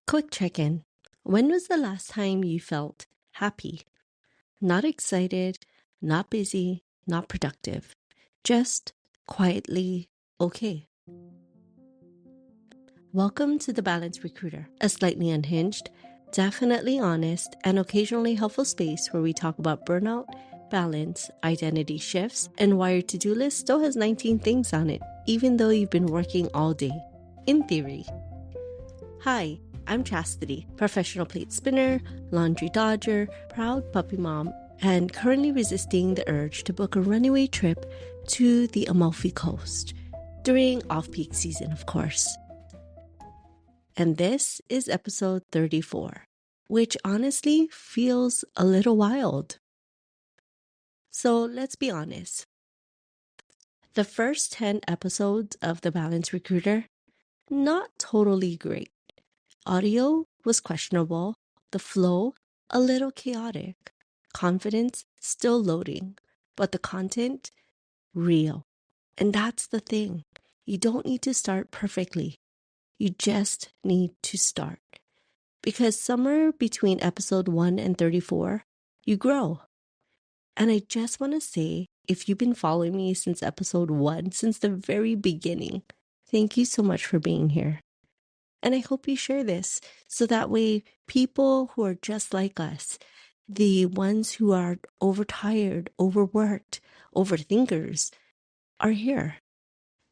Quick check-in. When was the last time you felt happy? Not excited, not busy, not productive. Just quietly okay. Welcome to The Balance Recruiter, a slightly unhinged, definitely honest, and occasionally helpful space where we talk about burnout, balance, identity shifts, and why your to-do list still has 19 things on it, even though you've been working all day. In theory. Hi, I'm Chastity, professional plate spinner, laundry dodger, proud puppy mom, and currently resisting the urge to book a runaway trip to the Amalfi Coast, during off-peak season, of course. And this is episode 34, which honestly feels a little wild. So let's be honest. The first 10 episodes of The Balance Recruiter, not totally great. Audio was questionable, the flow a little chaotic, confidence still loading, but the content real. And that's the thing. You don't need to start perfectly. You just need to start. Because somewhere between episode 1 and 34, you grow. And I just want to say, if you've been following me since episode 1, since the very beginning, thank you so much for being here. And I hope you share this so that way people who are just like us, the ones who are overtired, overworked, overthinkers, are here.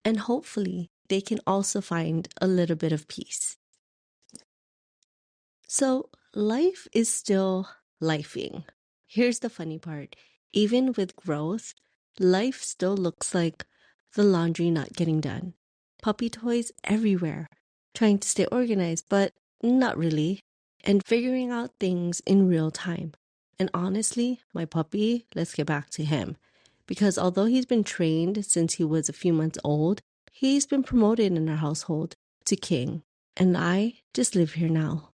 And hopefully they can also find a little bit of peace. So life is still lifing. Here's the funny part. Even with growth, life still looks like the laundry not getting done. Puppy toys everywhere. Trying to stay organized, but not really. And figuring out things in real time. And honestly, my puppy, let's get back to him. Because although he's been trained since he was a few months old, he's been promoted in our household to king. And I just live here now.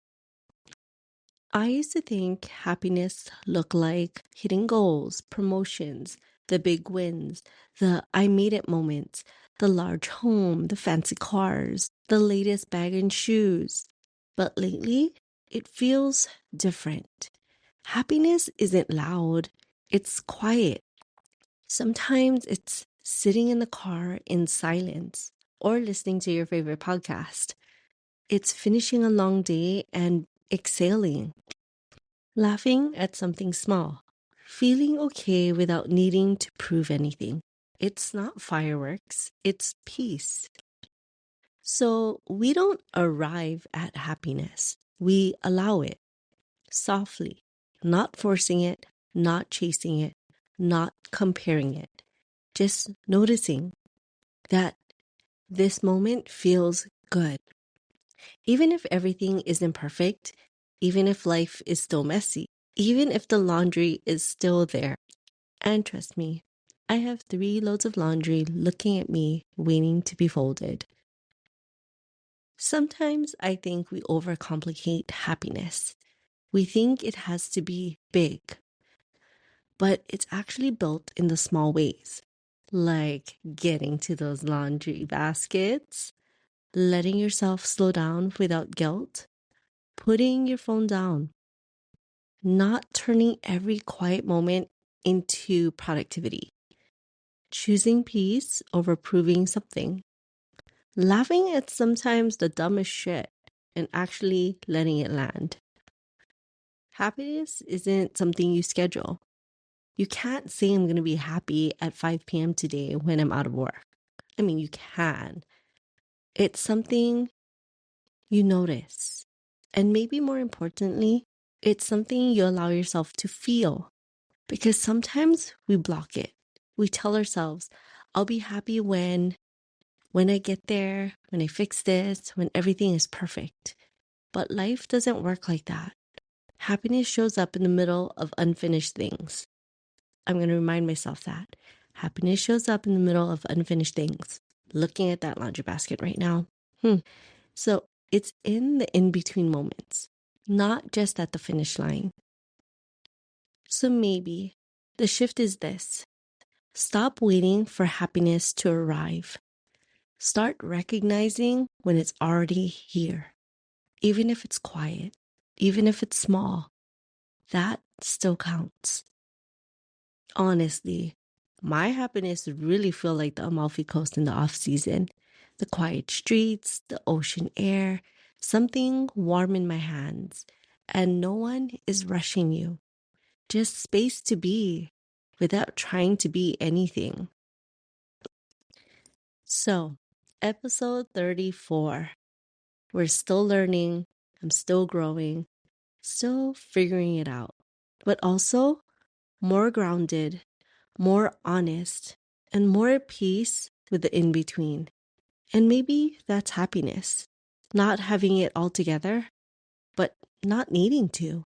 I used to think happiness looked like hitting goals, promotions, the big wins, the I made it moments, the large home, the fancy cars, the latest bag and shoes. But lately, it feels different. Happiness isn't loud, it's quiet. Sometimes it's sitting in the car in silence or listening to your favorite podcast. It's finishing a long day and exhaling. Laughing at something small. Feeling okay without needing to prove anything. It's not fireworks, it's peace. So we don't arrive at happiness. We allow it softly, not forcing it, not chasing it, not comparing it. Just noticing that this moment feels good. Even if everything isn't perfect, even if life is still messy, even if the laundry is still there. And trust me, I have 3 loads of laundry looking at me, waiting to be folded. Sometimes I think we overcomplicate happiness. We think it has to be big, but it's actually built in the small ways, like getting to those laundry baskets, letting yourself slow down without guilt, putting your phone down, not turning every quiet moment into productivity, choosing peace over proving something, laughing at sometimes the dumbest shit and actually letting it land. Happiness isn't something you schedule. You can't say I'm going to be happy at 5 p.m. today when I'm out of work. I mean, you can. It's something you notice. And maybe more importantly, it's something you allow yourself to feel. Because sometimes we block it. We tell ourselves, I'll be happy when I get there, when I fix this, when everything is perfect. But life doesn't work like that. Happiness shows up in the middle of unfinished things. I'm going to remind myself that. Happiness shows up in the middle of unfinished things. Looking at that laundry basket right now. So it's in the in-between moments, not just at the finish line. So maybe the shift is this. Stop waiting for happiness to arrive. Start recognizing when it's already here. even if it's quiet, even if it's small, that still counts. Honestly, my happiness really feel like the Amalfi Coast in the off season. The quiet streets, the ocean air, something warm in my hands, and no one is rushing you. Just space to be without trying to be anything. So, episode 34. We're still learning, I'm still growing, still figuring it out, but also more grounded, more honest, and more at peace with the in between. And maybe that's happiness. Not having it all together, but not needing to.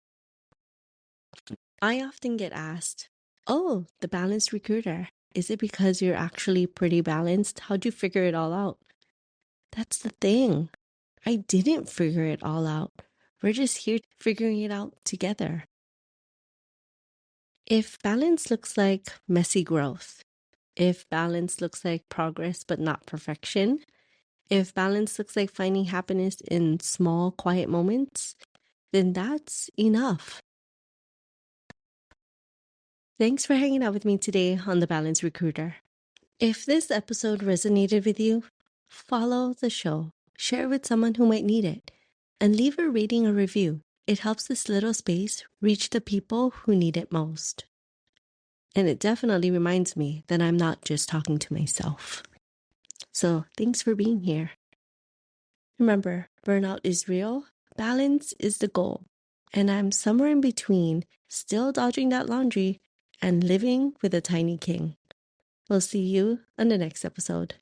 I often get asked, "Oh, the balanced recruiter. Is it because you're actually pretty balanced? How'd you figure it all out?" That's the thing. I didn't figure it all out. We're just here figuring it out together. If balance looks like messy growth, if balance looks like progress but not perfection, if balance looks like finding happiness in small, quiet moments, then that's enough. Thanks for hanging out with me today on The Balance Recruiter. If this episode resonated with you, follow the show, share it with someone who might need it, and leave a rating or review. It helps this little space reach the people who need it most. And it definitely reminds me that I'm not just talking to myself. So thanks for being here. Remember, burnout is real, balance is the goal, and I'm somewhere in between, still dodging that laundry and living with a tiny king. We'll see you on the next episode.